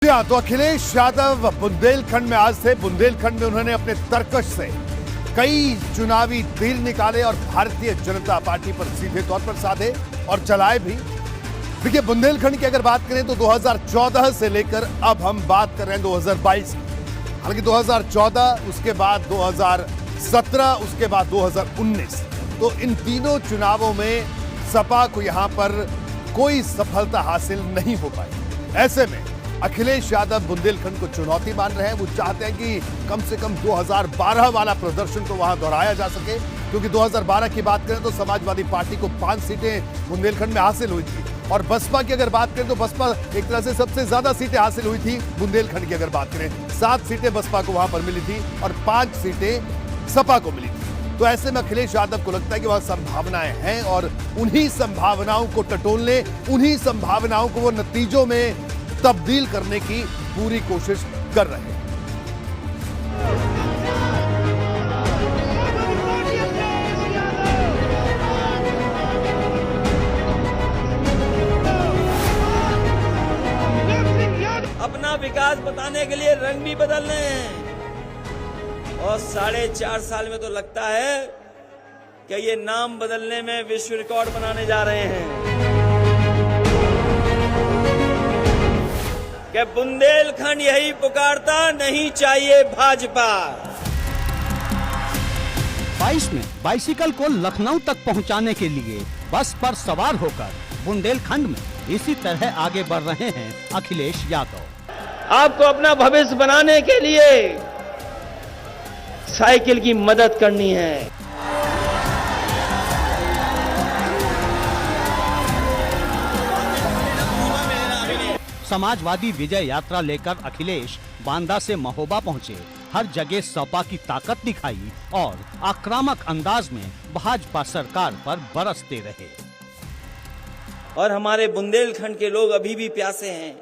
तो अखिलेश यादव बुंदेलखंड में आज थे। बुंदेलखंड में उन्होंने अपने तर्कश से कई चुनावी तीर निकाले और भारतीय जनता पार्टी पर सीधे तौर पर साधे और चलाए भी। देखिए, बुंदेलखंड की अगर बात करें तो 2014 से लेकर अब हम बात कर रहे हैं 2022 की। हालांकि 2014, उसके बाद 2017, उसके बाद 2019, तो इन तीनों चुनावों में सपा को यहां पर कोई सफलता हासिल नहीं हो पाई। ऐसे में अखिलेश यादव बुंदेलखंड को चुनौती मान रहे हैं। वो चाहते हैं कि कम से कम 2012 वाला प्रदर्शन तो वहां दोहराया जा सके, क्योंकि 2012 की बात करें तो समाजवादी पार्टी को 5 सीटें बुंदेलखंड में हासिल हुई थी, और बसपा की अगर बात करें तो बसपा एक तरह से सबसे ज्यादा सीटें हासिल हुई थी। बुंदेलखंड की अगर बात करें 7 सीटें बसपा को वहां पर मिली थी और 5 सीटें सपा को मिली थी। तो ऐसे में अखिलेश यादव को लगता है कि वहां संभावनाएं हैं और उन्हीं संभावनाओं को टटोलने, उन्हीं संभावनाओं को वो नतीजों में तब्दील करने की पूरी कोशिश कर रहे हैं। अपना विकास बताने के लिए रंग भी बदलने हैं, और 4.5 साल में तो लगता है कि ये नाम बदलने में विश्व रिकॉर्ड बनाने जा रहे हैं कि बुंदेलखंड यही पुकारता, नहीं चाहिए भाजपा। 22 में बाइसिकल को लखनऊ तक पहुंचाने के लिए बस पर सवार होकर बुंदेलखंड में इसी तरह आगे बढ़ रहे हैं अखिलेश यादव। आपको अपना भविष्य बनाने के लिए साइकिल की मदद करनी है। समाजवादी विजय यात्रा लेकर अखिलेश बांदा से महोबा पहुंचे। हर जगह सपा की ताकत दिखाई और आक्रामक अंदाज में भाजपा सरकार पर बरसते रहे। और हमारे बुंदेलखंड के लोग अभी भी प्यासे हैं,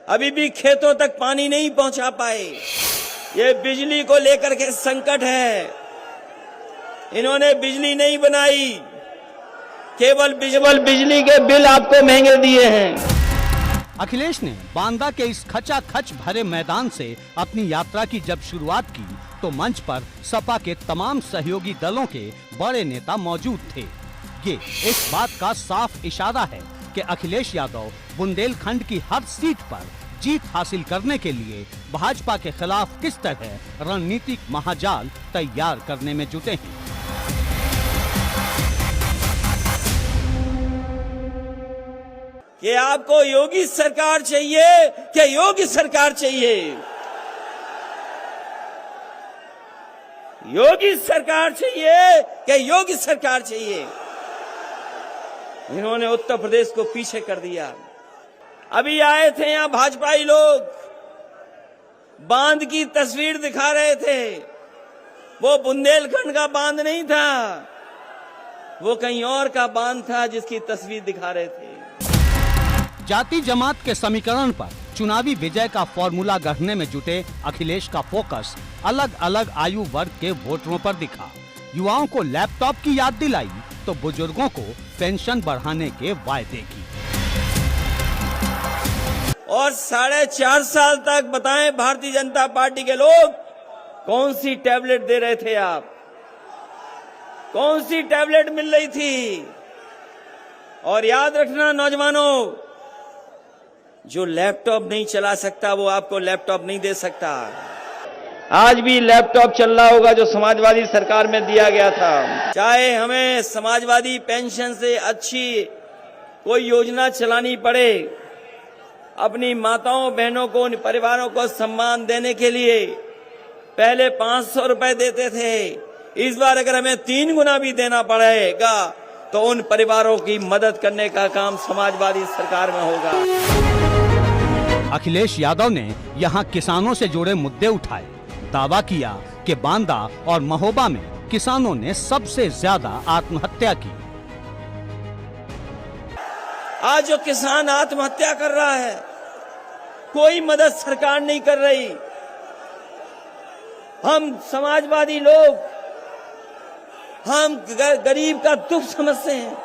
अभी भी खेतों तक पानी नहीं पहुंचा पाए। ये बिजली को लेकर के संकट है। इन्होंने बिजली नहीं बनाई, केवल बिजली के बिल आपको महंगे दिए हैं। अखिलेश ने बांदा के इस खचाखच भरे मैदान से अपनी यात्रा की जब शुरुआत की तो मंच पर सपा के तमाम सहयोगी दलों के बड़े नेता मौजूद थे। ये इस बात का साफ इशारा है कि अखिलेश यादव बुंदेलखंड की हर सीट पर जीत हासिल करने के लिए भाजपा के खिलाफ किस तरह रणनीतिक महाजाल तैयार करने में जुटे हैं। कि आपको योगी सरकार चाहिए कि योगी सरकार चाहिए? योगी सरकार चाहिए कि योगी सरकार चाहिए? इन्होंने उत्तर प्रदेश को पीछे कर दिया। अभी आए थे यहां भाजपाई लोग, बांध की तस्वीर दिखा रहे थे। वो बुंदेलखंड का बांध नहीं था, वो कहीं और का बांध था जिसकी तस्वीर दिखा रहे थे। जाति जमात के समीकरण पर चुनावी विजय का फॉर्मूला गढ़ने में जुटे अखिलेश का फोकस अलग अलग आयु वर्ग के वोटरों पर दिखा। युवाओं को लैपटॉप की याद दिलाई तो बुजुर्गों को पेंशन बढ़ाने के वायदे की। और 4.5 साल तक बताएं भारतीय जनता पार्टी के लोग कौन सी टैबलेट दे रहे थे आप? कौन सी टैबलेट मिल रही थी? और याद रखना नौजवानों, जो लैपटॉप नहीं चला सकता वो आपको लैपटॉप नहीं दे सकता। आज भी लैपटॉप चल रहा होगा जो समाजवादी सरकार में दिया गया था। चाहे हमें समाजवादी पेंशन से अच्छी कोई योजना चलानी पड़े, अपनी माताओं बहनों को, उन परिवारों को सम्मान देने के लिए पहले 500 रुपए देते थे, इस बार अगर हमें 3 गुना भी देना पड़ेगा तो उन परिवारों की मदद करने का काम समाजवादी सरकार में होगा। अखिलेश यादव ने यहां किसानों से जुड़े मुद्दे उठाए। दावा किया कि बांदा और महोबा में किसानों ने सबसे ज्यादा आत्महत्या की। आज जो किसान आत्महत्या कर रहा है, कोई मदद सरकार नहीं कर रही। हम समाजवादी लोग, हम गरीब का दुख समझते हैं।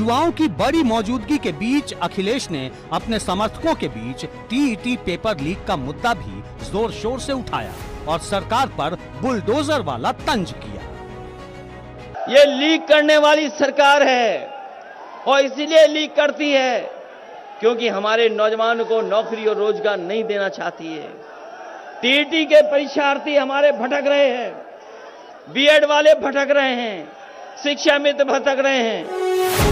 युवाओं की बड़ी मौजूदगी के बीच अखिलेश ने अपने समर्थकों के बीच टीईटी पेपर लीक का मुद्दा भी जोर शोर से उठाया और सरकार पर बुलडोजर वाला तंज किया। ये लीक करने वाली सरकार है और इसीलिए लीक करती है क्योंकि हमारे नौजवानों को नौकरी और रोजगार नहीं देना चाहती है। टीईटी के परीक्षार्थी हमारे भटक रहे हैं, बीएड वाले भटक रहे हैं, शिक्षा मित्र भटक रहे हैं।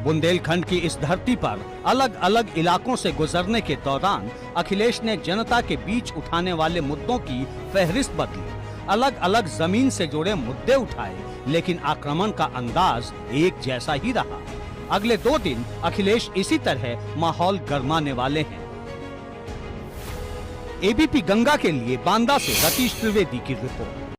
बुंदेलखंड की इस धरती पर अलग अलग इलाकों से गुजरने के दौरान अखिलेश ने जनता के बीच उठाने वाले मुद्दों की फहरिस्त बदली, अलग अलग जमीन से जुड़े मुद्दे उठाए, लेकिन आक्रमण का अंदाज एक जैसा ही रहा। अगले 2 दिन अखिलेश इसी तरह माहौल गरमाने वाले हैं। एबीपी गंगा के लिए बांदा से रतीश त्रिवेदी की रिपोर्ट।